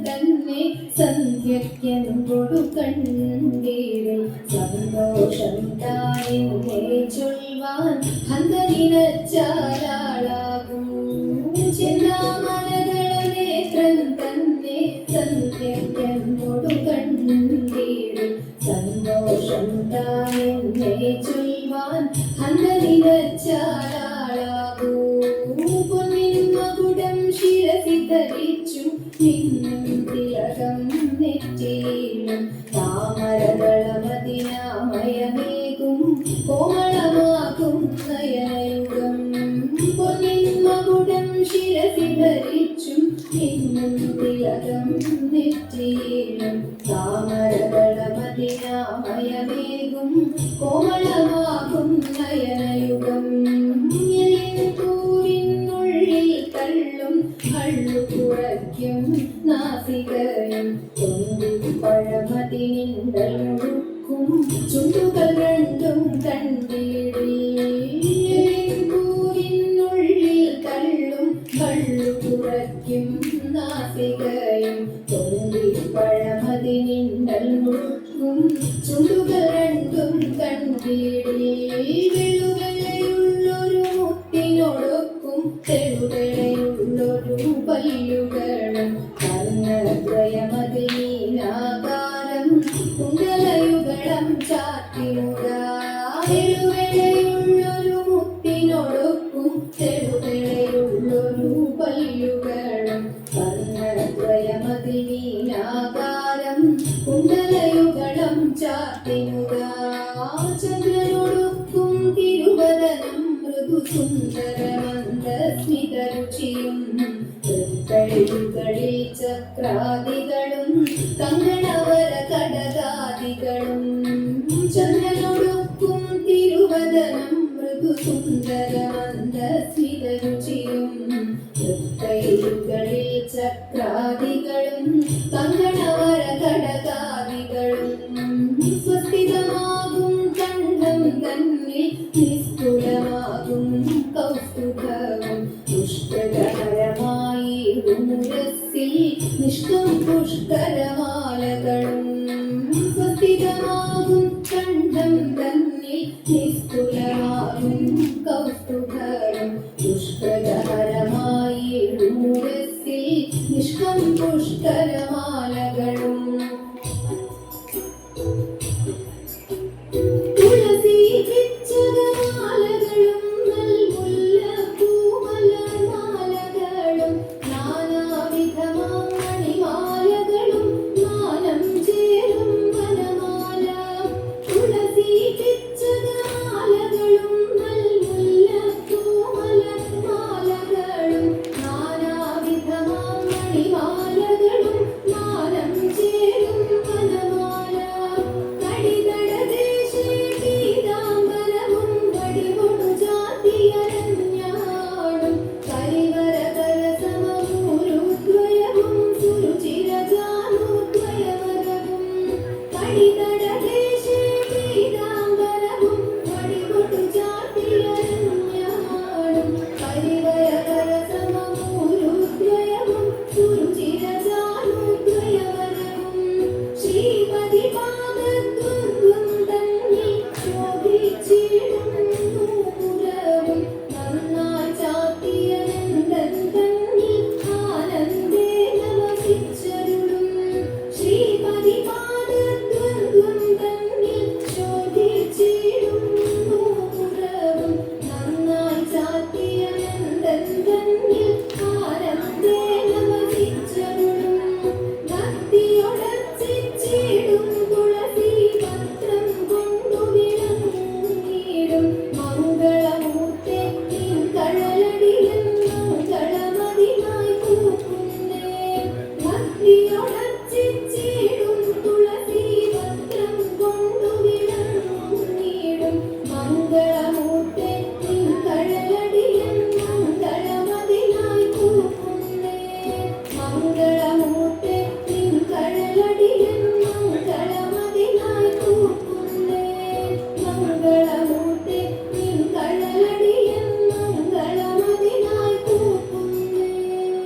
തന്നെ സന്ധ്യയ്ക്കെന്തൊടു കണ്ടീരിൽ സന്തോഷം താനെന്നെ ചൊൽവാൻ ഹന്തനിനച്ചാലാളാകും ചിന്താമനകളനേത്രൻ തന്നെ സന്ധ്യയ്ക്കെന്തൊടു കണ്ടീരിൽ സന്തോഷം താനെന്നെ ചൊൽവാൻ ഹന്തനിനച്ചാലാളാകൂ പൊന്നിൻ മകുടം ശിരസി ധരിച്ചു നിന്നും തിലകം നെറ്റിയിലും താമരകളമതിനാമയമേകും കോമളമാകും നയനയുഗം പൊന്നിൻ മകുടം ശിരസി ധരിച്ചു നിന്നും തിലകം നെറ്റിയിലും താമരകളമതിനാമയമേകും കോമളമാകും നയനയുഗം കുറയ്ക്കും നാസികയും പഴമതിനിണ്ടൽ മുഴുക്കും ചുണ്ടുകൾ രണ്ടും കണ്ടിടിനുള്ളിൽ തള്ളും കള്ളു കുറയ്ക്കും നാസികയും പഴമതിനിണ്ടൽ മുഴുക്കും ചുണ്ടുകൾ രണ്ടും കണ്ടിടി വെള്ളുകളെയുള്ളൊരു മുത്തിനോടൊക്കും തെളുകളെയുള്ളൊരു പല്ലുകളും കർണദ്വയമതിനാകാരം കുണ്ടലയുഗളം ചാത്തിനുള്ളൊരു മുത്തിനോടൊക്കും തെളുകളെയുള്ളൊരു പല്ലുകളും കർണദ്വയമതിനാകാരം കുണ്ടലയുഗളം ചാത്തിനുക ചന്ദ്രനോടൊക്കും തിരുവദനം മൃദുസുന്ദരമന്ദസ്മിതരുചിയും തൃക്കഴുകളിൽ ചക്രാദികളും കങ്കണവര കടകാദികളും ചന്ദ്രനോടൊക്കും തിരുവദനം മൃദുസുന്ദരമന്ദസ്മിതരുചിയും തൃക്കഴുകളിൽ ചക്രാദികളും കങ്കണവര കടകാദികളും സ്വസ്തികമാകും കണ്ഠം തന്നിൽ നിസ്തുലമാകും കൗസ്തുഭവും പുഷ്കരമായിടുമുരസ്സിൽ നിഷ്കം പുഷ്കരമാലകളും സ്വസ്തികമാകും കണ്ഠം തന്നിൽ നിസ്തുലമാകും കൗസ്തുഭകളും പുഷ്കരമായിടുമുരസ്സിൽ നിഷ്കം പുഷ്കരമാ